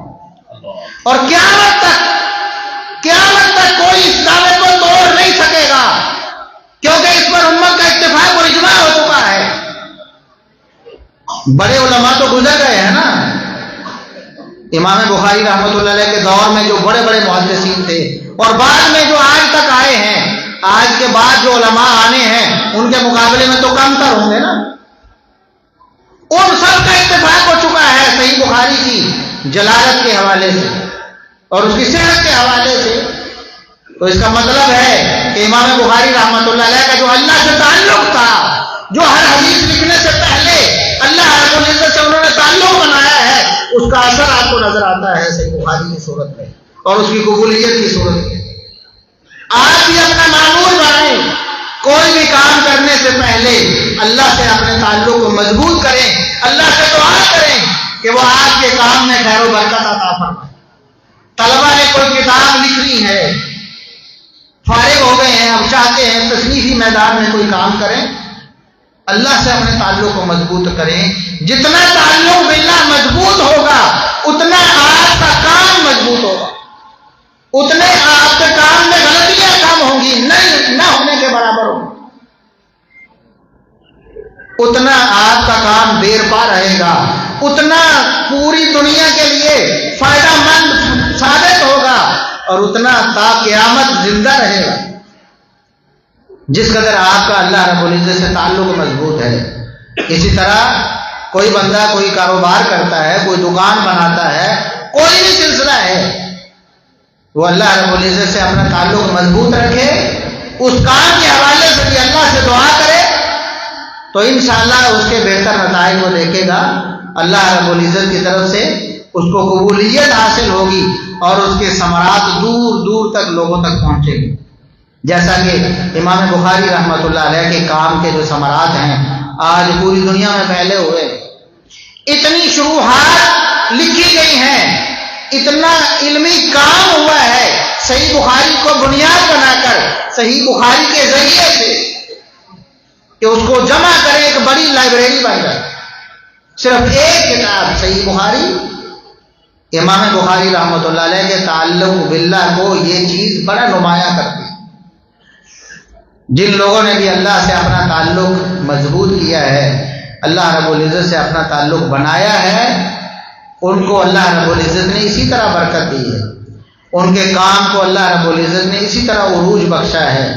اور قیامت تک کوئی اس دعوے کو توڑ نہیں سکے گا، کیونکہ اس پر امت کا اتفاق اور اجماع ہو چکا ہے۔ بڑے علماء تو گزر گئے ہیں نا، امام بخاری رحمۃ اللہ علیہ کے دور میں جو بڑے بڑے محدثین تھے، اور بعد میں جو آج تک آئے ہیں، آج کے بعد جو علماء آنے ہیں ان کے مقابلے میں تو کم تر ہوں گے نا، ان سب کا اتفاق ہو چکا ہے صحیح بخاری کی جلالت کے حوالے سے اور اس کی صحت کے حوالے سے۔ تو اس کا مطلب ہے کہ امام بخاری رحمۃ اللہ علیہ کا جو اللہ سے تعلق تھا، جو ہر حدیث لکھنے سے پہلے اللہ رب العزت سے انہوں نے تعلق بنایا ہے، اس کا اثر آپ کو نظر آتا ہے صحیح بخاری کی صورت میں اور اس کی قبولیت کی صورت میں۔ آپ بھی اپنا معمول بنائیں، کوئی بھی کام کرنے سے پہلے اللہ سے اپنے تعلق کو مضبوط کریں، اللہ سے دعا کریں کہ وہ آپ کے کام میں خیر و برکت عطا فرمائے۔ طلبہ نے کوئی کتاب لکھنی ہے، فارغ ہو گئے ہیں، اب چاہتے ہیں تصنیفی میدان میں کوئی کام کریں، اللہ سے اپنے تعلق کو مضبوط کریں۔ جتنا تعلق باللہ مضبوط ہوگا اتنا آپ کا کام مضبوط ہوگا، اتنے آپ کے کام میں غلطیاں کم ہوں گی، نہ ہونے کے برابر ہوگی، اتنا آپ کا کام دیر پا رہے گا، اتنا پوری دنیا کے لیے فائدہ مند ثابت ہوگا، اور اتنا تا قیامت زندہ رہے گا جس قدر آپ کا اللہ رب العزت سے تعلق مضبوط ہے۔ اسی طرح کوئی بندہ کوئی کاروبار کرتا ہے، کوئی دکان بناتا ہے، کوئی بھی سلسلہ ہے، وہ اللہ رب العزت سے اپنا تعلق مضبوط رکھے، اس کام کے حوالے سے بھی اللہ سے دعا کرے، تو انشاءاللہ اس کے بہتر نتائج وہ دیکھے گا، اللہ رب العزت کی طرف سے اس کو قبولیت حاصل ہوگی اور اس کے ثمرات دور دور تک لوگوں تک پہنچے گی، جیسا کہ امام بخاری رحمۃ اللہ علیہ کے کام کے جو ثمرات ہیں آج پوری دنیا میں پھیلے ہوئے، اتنی شروحات لکھی گئی ہیں، اتنا علمی کام ہوا ہے صحیح بخاری کو بنیاد بنا کر، صحیح بخاری کے ذریعے سے کہ اس کو جمع کرے ایک بڑی لائبریری بن جائے۔ صرف ایک کتاب صحیح بخاری، امام بخاری رحمۃ اللہ علیہ کے تعلق باللہ کو یہ چیز بڑا نمایاں کرتی ہے۔ جن لوگوں نے بھی اللہ سے اپنا تعلق مضبوط کیا ہے، اللہ رب العزت سے اپنا تعلق بنایا ہے، ان کو اللہ رب العزت نے اسی طرح برکت دی ہے، ان کے کام کو اللہ رب العزت نے اسی طرح عروج بخشا ہے،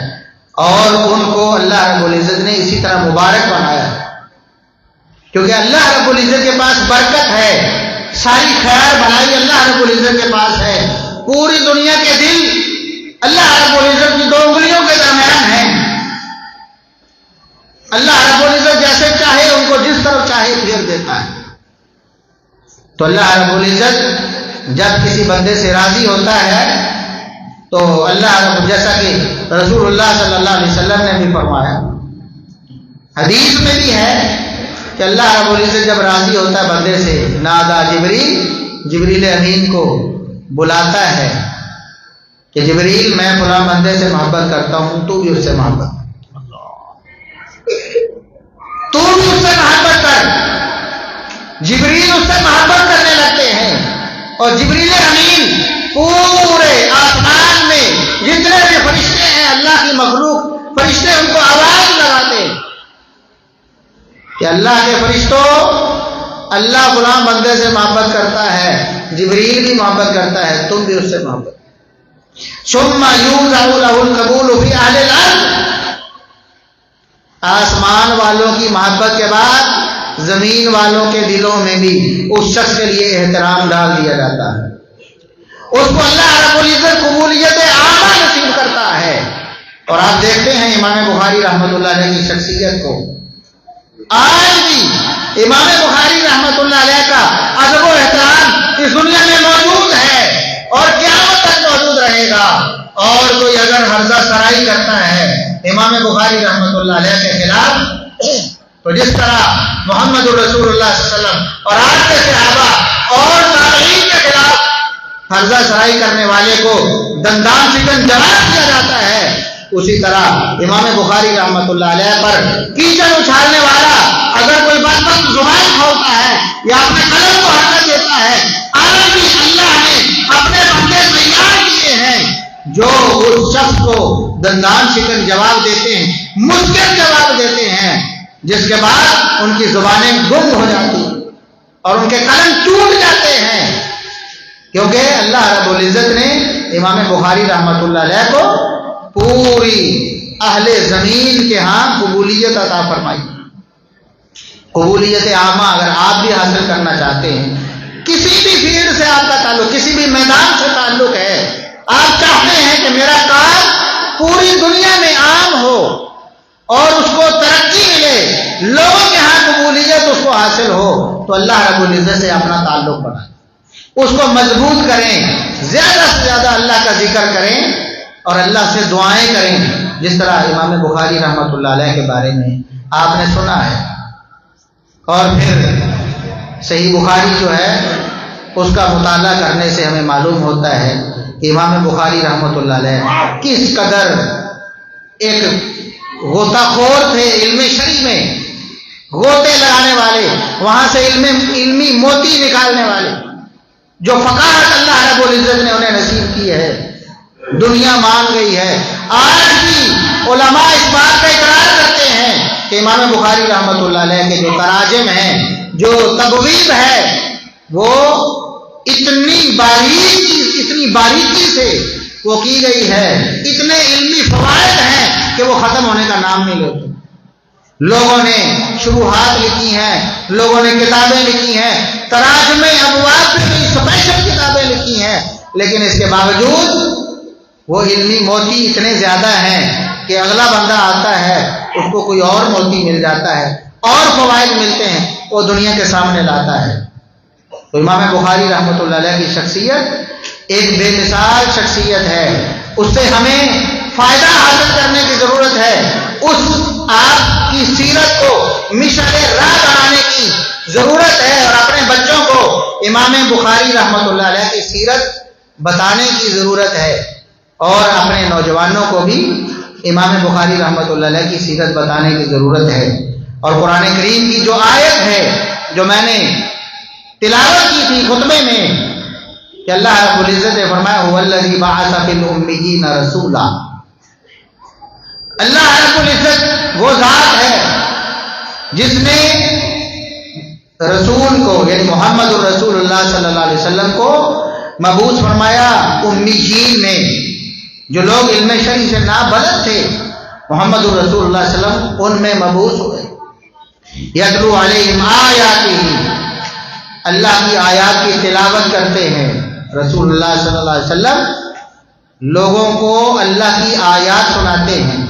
اور ان کو اللہ رب العزت نے اسی طرح مبارک بنایا ہے، کیونکہ اللہ رب العزت کے پاس برکت ہے، ساری خیر بھلائی اللہ رب العزت کے پاس ہے، پوری دنیا کے دل اللہ رب العزت کی 2 انگلیوں کے درمیان ہیں، اللہ رب العزت جیسے چاہے ان کو جس طرف چاہے پھیر دیتا ہے۔ تو اللہ رب العزت جب کسی بندے سے راضی ہوتا ہے تو اللہ رب، جیسا کہ رسول اللہ صلی اللہ علیہ وسلم نے بھی فرمایا، حدیث میں بھی ہے کہ اللہ رب العزت جب راضی ہوتا ہے بندے سے، نادا جبریل امین کو بلاتا ہے کہ جبریل میں فلاں بندے سے محبت کرتا ہوں، تو بھی اس سے محبت کر، تو بھی اس سے محبت کر۔ جبریل اس سے محبت کرنے لگتے ہیں، اور جبریل امین پورے آسمان میں جتنے بھی فرشتے ہیں، اللہ کی مخلوق فرشتے، ان کو آواز لگاتے ہیں کہ اللہ کے فرشتوں اللہ غلام بندے سے محبت کرتا ہے، جبریل بھی محبت کرتا ہے، تم بھی اس سے محبت۔ ثم یوضع له القبول فی اہل الارض، آسمان والوں کی محبت کے بعد زمین والوں کے دلوں میں بھی اس شخص کے لیے احترام ڈال دیا جاتا ہے، اس کو اللہ رب العزت قبولیت عامہ نصیب کرتا ہے۔ اور آپ دیکھتے ہیں امام بخاری رحمۃ اللہ علیہ کی شخصیت کو، آج بھی امام بخاری رحمۃ اللہ علیہ کا ادب و احترام اس دنیا میں موجود ہے اور قیامت تک موجود رہے گا۔ اور کوئی اگر حرزہ سرائی کرتا ہے امام بخاری رحمۃ اللہ علیہ کے خلاف، تو جس طرح محمد رسول اللہ صلی اللہ علیہ وسلم اور آپ کے صحابہ اور تابعین کے خلاف حرزہ سرائی کرنے والے کو دندان شکن جواب دیا جاتا ہے، اسی طرح امام بخاری رحمۃ اللہ علیہ پر کیچڑ اچھالنے والا اگر کوئی بدبخت زبان کھولتا ہے یا اپنے قلم کو حرکت دیتا ہے، آج بھی اللہ نے اپنے بندے تیار کیے ہیں جو اس شخص کو دندان شکن جواب دیتے ہیں، مشکل جواب دیتے ہیں، جس کے بعد ان کی زبانیں گم ہو جاتی اور ان کے قلم ٹوٹ جاتے ہیں، کیونکہ اللہ رب العزت نے امام بخاری رحمۃ اللہ علیہ کو پوری اہل زمین کے ہاں قبولیت عطا فرمائی۔ قبولیت عامہ اگر آپ بھی حاصل کرنا چاہتے ہیں، کسی بھی فیلڈ سے آپ کا تعلق، کسی بھی میدان سے تعلق ہے، آپ چاہتے ہیں کہ میرا کام پوری دنیا میں عام ہو اور اس کو ترقی ملے، لوگوں کے ہاں قبولیت اس کو حاصل ہو، تو اللہ رب العزت سے اپنا تعلق بنائیں، اس کو مضبوط کریں، زیادہ سے زیادہ اللہ کا ذکر کریں اور اللہ سے دعائیں کریں، جس طرح امام بخاری رحمۃ اللہ علیہ کے بارے میں آپ نے سنا ہے۔ اور پھر صحیح بخاری جو ہے اس کا مطالعہ کرنے سے ہمیں معلوم ہوتا ہے کہ امام بخاری رحمۃ اللہ علیہ کس قدر ایک غوطہ خور تھے علم شرع میں، غوطے لگانے والے، وہاں سے علمی موتی نکالنے والے، جو فقاہت اللہ رب العزت نے انہیں نصیب کی ہے، دنیا مان گئی ہے۔ آج بھی علماء اس بات کا اقرار کرتے ہیں کہ امام بخاری رحمۃ اللہ علیہ کے جو تراجم ہیں، جو تبویب ہے، وہ اتنی باریکی سے وہ کی گئی ہے، اتنے علمی فوائد ہیں کہ وہ ختم ہونے کا نام نہیں لیتے۔ لوگوں نے شروحات لکھی ہیں، لوگوں نے کتابیں لکھی ہیں، تراجم ابواب پہ اسپیشل کتابیں لکھی ہیں، لیکن اس کے باوجود وہ علمی موتی اتنے زیادہ ہیں کہ اگلا بندہ آتا ہے اس کو کوئی اور موتی مل جاتا ہے، اور فوائد ملتے ہیں، وہ دنیا کے سامنے لاتا ہے۔ تو امام بخاری رحمۃ اللہ علیہ کی شخصیت ایک بے مثال شخصیت ہے، اس سے ہمیں فائدہ حاصل کرنے کی ضرورت ہے، اس آپ کی سیرت کو مشعل راہ بنانے کی ضرورت ہے، اور اپنے بچوں کو امام بخاری رحمۃ اللہ علیہ کی سیرت بتانے کی ضرورت ہے، اور اپنے نوجوانوں کو بھی امام بخاری رحمۃ اللہ علیہ کی سیرت بتانے کی ضرورت ہے۔ اور قرآن کریم کی جو آیت ہے جو میں نے تلاوت کی تھی خطبے میں، کہ اللہ رب العزت نے فرمایا هو الذی بعث فی الأمیین رسولا، اللہ رب العزت وہ ذات ہے جس نے رسول کو یعنی محمد الرسول اللہ صلی اللہ علیہ وسلم کو مبعوث فرمایا امیین میں، جو لوگ علم شرع سے نابلد تھے، محمد الرسول اللہ صلی اللہ علیہ وسلم ان میں مبعوث ہوئے۔ یتلو علیہم آیاتہ، اللہ کی آیات کی تلاوت کرتے ہیں، رسول اللہ صلی اللہ علیہ وسلم لوگوں کو اللہ کی آیات سناتے ہیں،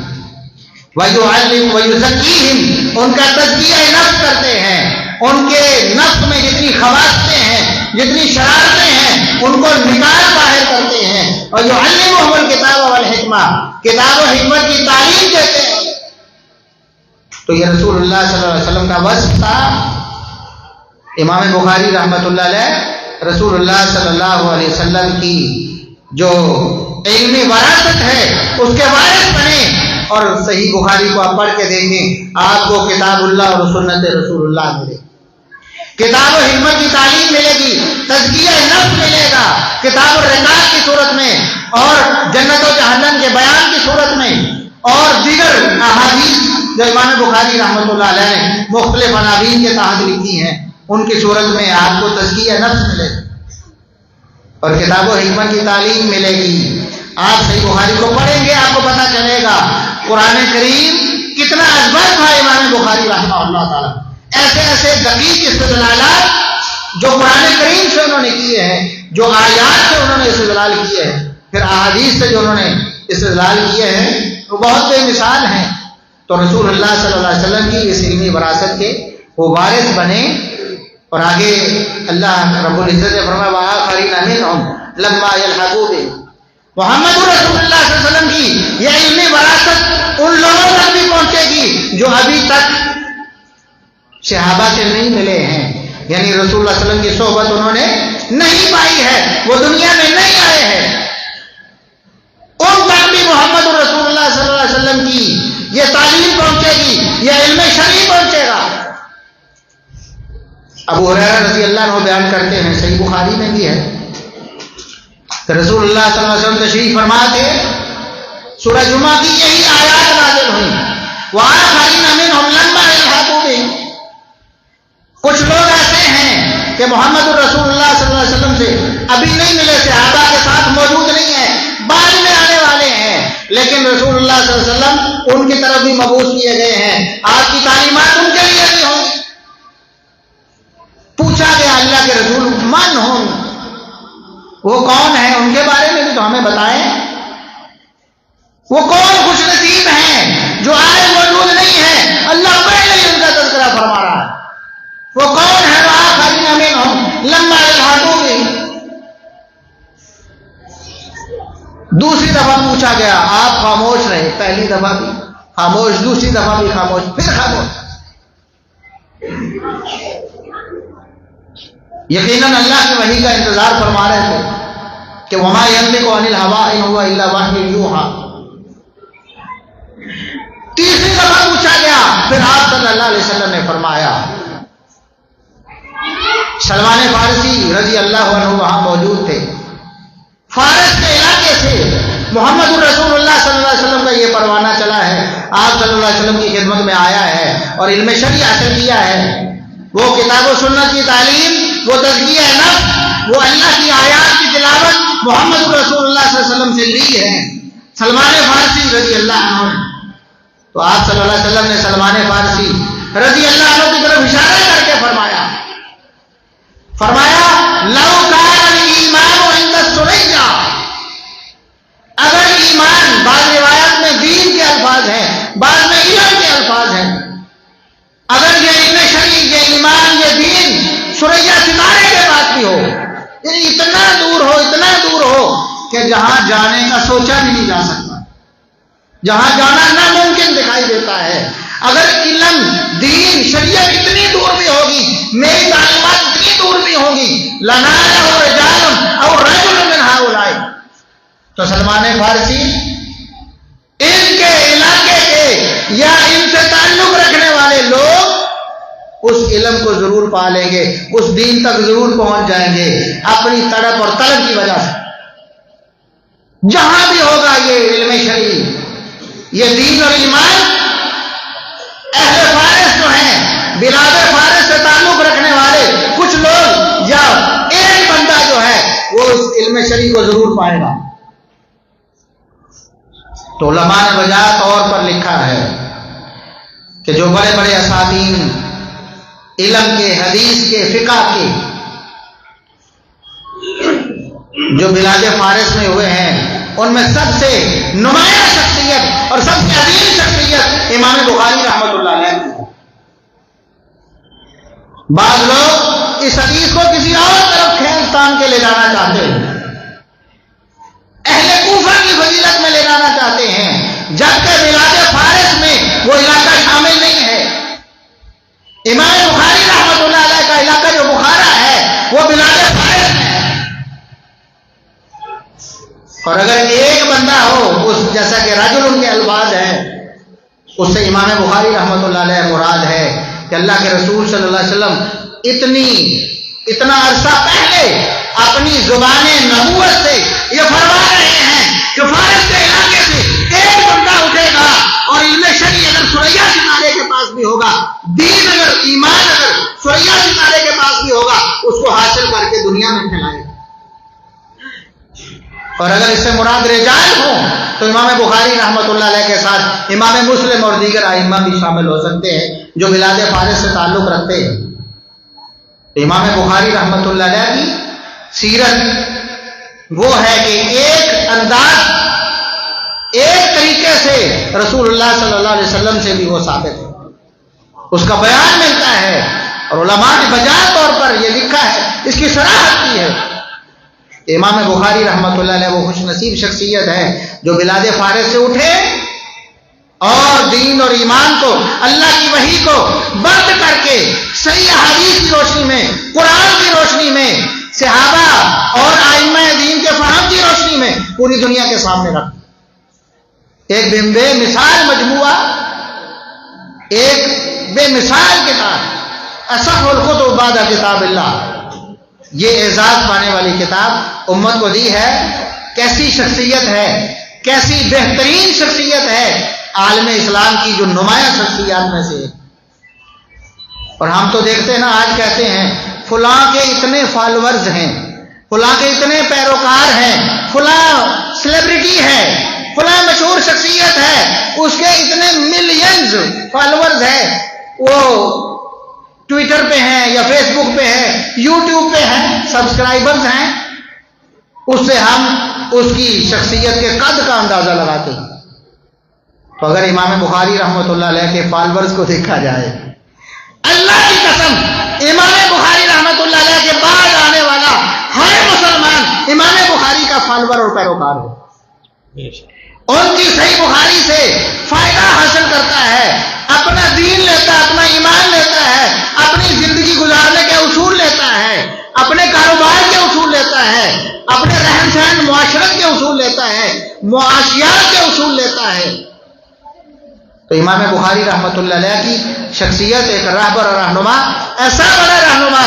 وَيُعَلِّمُ وَيُزَكِّيهِمْ، ان کا تزکیہ نفس کرتے ہیں، ان کے نفس میں جتنی خواصیں ہیں، جتنی شرارتیں ہیں، ان کو نکال باہر کرتے ہیں، اور يُعَلِّمُهُمُ الْكِتَابَ وَالْحِکْمَةَ، کتاب و حکمت کی تعلیم دیتے ہیں۔ تو یہ رسول اللہ صلی اللہ علیہ وسلم کا وصف تھا۔ امام بخاری رحمۃ اللہ علیہ رسول اللہ صلی اللہ علیہ وسلم کی جو علمی وراثت ہے اس کے وارث بنے، اور صحیح بخاری کو آپ پڑھ کے دیکھیں، آپ کو کتاب اللہ اور سنت رسول اللہ ملے، کتاب و حکمت کی تعلیم ملے گی، تزکیہ نفس ملے گا کتاب الرقاق کی صورت میں، اور جنت و جہنم کے بیان کی صورت میں، اور دیگر احادیث جو امام بخاری رحمۃ اللہ علیہ نے مختلف عناوین کے تحت لکھی ہیں، ان کی صورت میں آپ کو تزکیہ نفس ملے اور کتاب و حکمت کی تعلیم ملے گی. آپ صحیح بخاری کو پڑھیں گے آپ کو پتہ چلے گا قرآن کریم کتنا ازبر تھا امام بخاری رحمہ اللہ تعالیٰ. ایسے ایسے دقیق استدلالات جو قرآن کریم سے انہوں نے کیے ہیں، جو آیات سے انہوں نے استدلال کیے ہیں، پھر احادیث سے جو انہوں نے استدلال کیے ہیں، وہ بہت بے مثال ہیں. تو رسول اللہ صلی اللہ علیہ وسلم کی اس علمی وراثت کے وہ وارث بنے. اور آگے اللہ رب العزت نے فرمایا وآخرین منہم لما یلحقوا بہم. محمد رسول اللہ صلی اللہ علیہ وسلم کی یہ علمی وراثت ان لوگوں تک بھی پہنچے گی جو ابھی تک صحابہ سے نہیں ملے ہیں، یعنی رسول اللہ صلی اللہ علیہ وسلم کی صحبت انہوں نے نہیں پائی ہے، وہ دنیا میں نہیں آئے ہیں. ان تک بھی محمد رسول اللہ صلی اللہ علیہ وسلم کی یہ تعلیم پہنچے گی، یہ علم شرعی پہنچے گا. ابو ہریرہ رضی اللہ عنہ بیان کرتے ہیں، صحیح بخاری میں بھی ہے کہ رسول اللہ صلی اللہ علیہ وسلم تشریف فرما تھے، سورہ جمعہ کی یہی آیات نازل ہوئی وآخرین منہم لما یلحقوا بہم. کچھ لوگ ایسے ہیں کہ محمد رسول اللہ صلی اللہ علیہ وسلم سے ابھی نہیں ملے، صحابہ کے ساتھ موجود نہیں ہیں، بعد میں آنے والے ہیں، لیکن رسول اللہ صلی اللہ علیہ وسلم ان کی طرف بھی مبعوث کیے گئے ہیں، آپ کی تعلیمات ان کے لیے بھی ہوں گی. پوچھا گیا اللہ کے رسول من ہوں، وہ کون ہیں، ان کے بارے میں بھی تو ہمیں بتائیں. وہ کون خوش نصیب ہیں جو آئے موجود نہیں ہیں، اللہ پہلے ہی ان کا تذکرہ فرما رہا ہے. وہ کون ہے وآخرین منہم لما یلحقوا بہم. دوسری دفعہ پوچھا گیا، آپ خاموش رہے، پہلی دفعہ بھی خاموش، دوسری دفعہ بھی خاموش، پھر خاموش. یقیناً اللہ کی وحی کا انتظار فرما رہے تھے کہ وما ينطق عن الهوى ان هو الا وحی یوحی. تیسری دفعہ پوچھا گیا، پھر آپ صلی اللہ علیہ وسلم نے فرمایا. سلمان فارسی رضی اللہ عنہ وہاں موجود تھے. فارس کے علاقے سے محمد رسول اللہ صلی اللہ علیہ وسلم کا یہ پروانہ چلا ہے، آپ صلی اللہ علیہ وسلم کی خدمت میں آیا ہے اور علم شرعی حاصل کیا ہے. وہ کتاب و سنت کی تعلیم، وہ تزکیہ نفس، وہ اللہ کی آیات کی تلاوت محمد رسول اللہ صلی اللہ علیہ وسلم سے لی ہے. سلمان فارسی رضی اللہ عنہ. تو آپ صلی اللہ علیہ وسلم نے سلمان فارسی رضی اللہ عنہ کی طرف اشارہ کر کے فرمایا لو کان الایمان عند السریہ. اگر ایمان، بعض روایات میں دین کے الفاظ ہیں، بعض میں علم کے الفاظ ہیں، اگر یہ علم شرعی، یہ ایمان، یہ دین سریہ ستارے کے پاس بھی ہو، یعنی اتنا دور ہو کہ جہاں جانے کا سوچا بھی نہیں جا سکتا، جہاں جانا ناممکن دکھائی دیتا ہے، اگر علم، دین، شریعت اتنی دور بھی ہوگی، میری تعلیمات اتنی دور بھی ہوگی، لنالہ رجال او رجل من ہؤلاء. تو سلمان فارسی ان کے علاقے کے یا ان سے تعلق رکھنے والے لوگ اس علم کو ضرور پا لیں گے، اس دین تک ضرور پہنچ جائیں گے اپنی تڑپ اور طلب کی وجہ سے. جہاں بھی ہوگا یہ علم شرعی، یہ دین اور ایمان، اہل فارس جو ہیں، بلاد فارس سے تعلق رکھنے والے کچھ لوگ یا ایک بندہ جو ہے وہ اس علم شرعی کو ضرور پائے گا. تو علماء نے وجہ طور پر لکھا ہے کہ جو بڑے بڑے اساتین علم کے، حدیث کے، فقہ کے جو بلاد فارس میں ہوئے ہیں، ان میں سب سے نمایاں شخصیت اور سب سے عظیم شخصیت امام بخاری رحمۃ اللہ علیہ. بعض لوگ اس حدیث کو کسی اور طرف کھینچ تان کے لے جانا چاہتے ہیں، اہل کوفہ کی فضیلت میں لے جانا چاہتے ہیں، جبکہ بلاد فارس میں وہ علاقہ شامل نہیں ہے. امام بخاری رحمۃ اللہ علیہ کا علاقہ جو بخارا ہے وہ بلاد فارس میں ہے. اور اگر ایک بندہ ہو، اس جیسا کہ رجل ان کے الفاظ ہیں، اس سے امام بخاری رحمۃ اللہ علیہ مراد ہے کہ اللہ کے رسول صلی اللہ علیہ وسلم اتنا عرصہ پہلے اپنی زبان نبوت سے یہ فرما رہے ہیں کہ فارس کے علاقے سے ایک بندہ اٹھے گا اور علم شرعی اگر سریہ ستارے کے پاس بھی ہوگا، دین اگر، ایمان اگر سوریا ستارے کے پاس بھی ہوگا، اس کو حاصل کر کے دنیا میں پھیلائے گا۔ اور اگر اس سے مراد رجال ہوں تو امام بخاری رحمۃ اللہ علیہ کے ساتھ امام مسلم اور دیگر ائمہ بھی شامل ہو سکتے ہیں جو بلاد فارس سے تعلق رکھتے ہیں۔ امام بخاری رحمۃ اللہ علیہ کی سیرت وہ ہے کہ ایک انداز، ایک طریقے سے رسول اللہ صلی اللہ علیہ وسلم سے بھی وہ ثابت ہے، اس کا بیان ملتا ہے، اور علماء نے بجا طور پر یہ لکھا ہے، اس کی صراحت کی ہے۔ امام بخاری رحمۃ اللہ علیہ وہ خوش نصیب شخصیت ہے جو بلاد فارس سے اٹھے اور دین اور ایمان کو، اللہ کی وحی کو بند کر کے صحیح احادیث کی روشنی میں، قرآن کی روشنی میں، صحابہ اور ائمہ دین کے فہم کی روشنی میں پوری دنیا کے سامنے رکھ ایک بے مثال مجموعہ، ایک بے مثال کتاب، اصح الکتب بعد کتاب اللہ، یہ اعزاز پانے والی کتاب امت کو دی ہے۔ کیسی شخصیت ہے، کیسی بہترین شخصیت ہے عالم اسلام کی، جو نمایاں شخصیات میں سے۔ اور ہم تو دیکھتے ہیں نا، آج کہتے ہیں فلاں کے اتنے فالوورز ہیں، فلاں کے اتنے پیروکار ہیں، فلاں سیلیبریٹی ہے، فلاں مشہور شخصیت ہے، اس کے اتنے ملینز فالوورز ہیں، وہ ٹویٹر پہ ہیں یا فیس بک پہ ہیں، یوٹیوب پہ ہیں، سبسکرائبرز ہیں۔ اس سے ہم اس کی شخصیت کے قد کا اندازہ لگاتے ہیں۔ تو اگر امام بخاری رحمۃ اللہ علیہ کے فالوورز کو دیکھا جائے، اللہ کی قسم امام بخاری رحمۃ اللہ علیہ کے بعد آنے والا ہر مسلمان امام بخاری کا فالوور اور پیروکار ہے، ان کی صحیح بخاری سے فائدہ حاصل کرتا ہے، اپنا دین لیتا ہے، اپنا ایمان لیتا ہے، اپنی زندگی گزارنے کے اصول لیتا ہے، اپنے کاروبار کے اصول لیتا ہے، اپنے رہن سہن معاشرت کے اصول لیتا ہے، معاشیات کے اصول لیتا ہے۔ تو امام بخاری رحمۃ اللہ علیہ کی شخصیت ایک راہبر اور رہنما، ایسا بڑا رہنما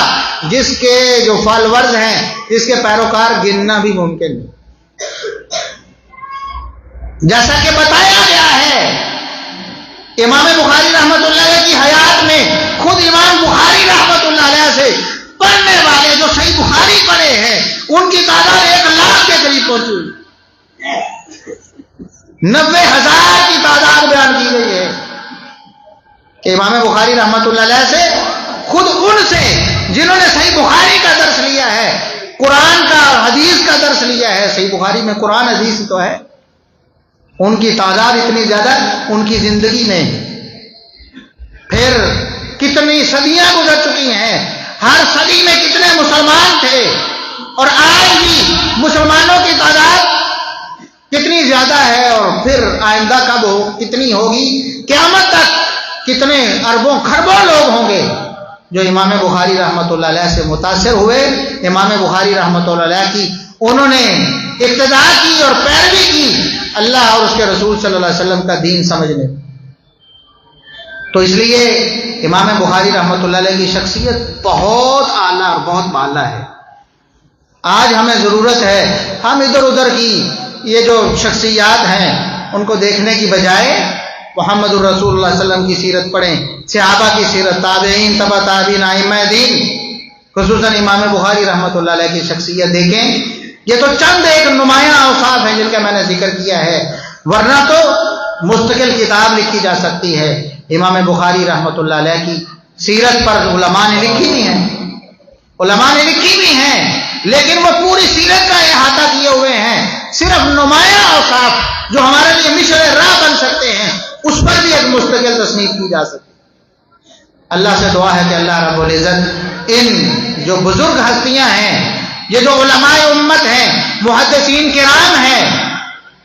جس کے جو فالوورز ہیں، جس کے پیروکار گننا بھی ممکن نہیں۔ جیسا کہ بتایا گیا ہے، امام بخاری رحمۃ اللہ علیہ کی حیات میں خود امام بخاری رحمۃ اللہ علیہ سے پڑھنے والے جو صحیح بخاری پڑھے ہیں، ان کی تعداد 1,00,000 کے قریب پہنچی، 90,000 کی تعداد بیان کی گئی ہے کہ امام بخاری رحمۃ اللہ علیہ سے، خود ان سے جنہوں نے صحیح بخاری کا درس لیا ہے، قرآن کا اور حدیث کا درس لیا ہے، صحیح بخاری میں قرآن حدیث تو ہے، ان کی تعداد اتنی زیادہ ان کی زندگی میں۔ پھر کتنی صدیاں گزر چکی ہیں، ہر صدی میں کتنے مسلمان تھے، اور آج بھی مسلمانوں کی تعداد کتنی زیادہ ہے، اور پھر آئندہ کب ہو، کتنی ہوگی، قیامت تک کتنے اربوں کھربوں لوگ ہوں گے جو امام بخاری رحمۃ اللہ علیہ سے متاثر ہوئے، امام بخاری رحمۃ اللہ علیہ کی انہوں نے اقتدا کی اور پیروی کی اللہ اور اس کے رسول صلی اللہ علیہ وسلم کا دین سمجھنے۔ تو اس لیے امام بخاری رحمۃ اللہ علیہ کی شخصیت بہت اعلیٰ اور بہت بالا ہے۔ آج ہمیں ضرورت ہے ہم ادھر ادھر کی یہ جو شخصیات ہیں ان کو دیکھنے کی بجائے محمد الرسول اللہ صلی اللہ علیہ وسلم کی سیرت پڑھیں، صحابہ کی سیرت، تابعین، تبع تابعین، ائمہ دین، خصوصاً امام بخاری رحمۃ اللہ علیہ کی شخصیت دیکھیں۔ یہ تو چند ایک نمایاں اوصاف ہیں جن کا میں نے ذکر کیا ہے، ورنہ تو مستقل کتاب لکھی جا سکتی ہے امام بخاری رحمۃ اللہ علیہ کی سیرت پر۔ علماء نے لکھی بھی ہیں، علماء نے لکھی بھی ہیں، لیکن وہ پوری سیرت کا احاطہ کیے ہوئے ہیں۔ صرف نمایاں اوصاف جو ہمارے لیے مشعل راہ بن سکتے ہیں، اس پر بھی ایک مستقل تصنیف کی جا سکتی ہے۔ اللہ سے دعا ہے کہ اللہ رب العزت ان جو بزرگ ہستیاں ہیں، یہ جو علماء امت ہیں، محدثین کرام ہیں،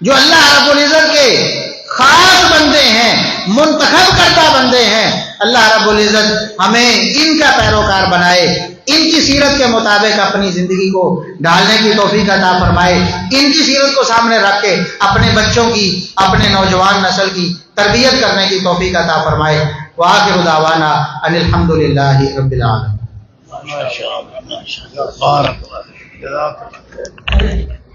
جو اللہ رب العزت کے خاص بندے ہیں، منتخب کردہ بندے ہیں، اللہ رب العزت ہمیں ان کا پیروکار بنائے، ان کی سیرت کے مطابق اپنی زندگی کو ڈھالنے کی توفیق عطا فرمائے، ان کی سیرت کو سامنے رکھ کے اپنے بچوں کی، اپنے نوجوان نسل کی تربیت کرنے کی توفیق عطا فرمائے۔ وآخر دعوانا ان الحمدللہ رب العالمین۔ ما شاء اللہ، ما شاء اللہ، بارک اللہ، جزاک اللہ۔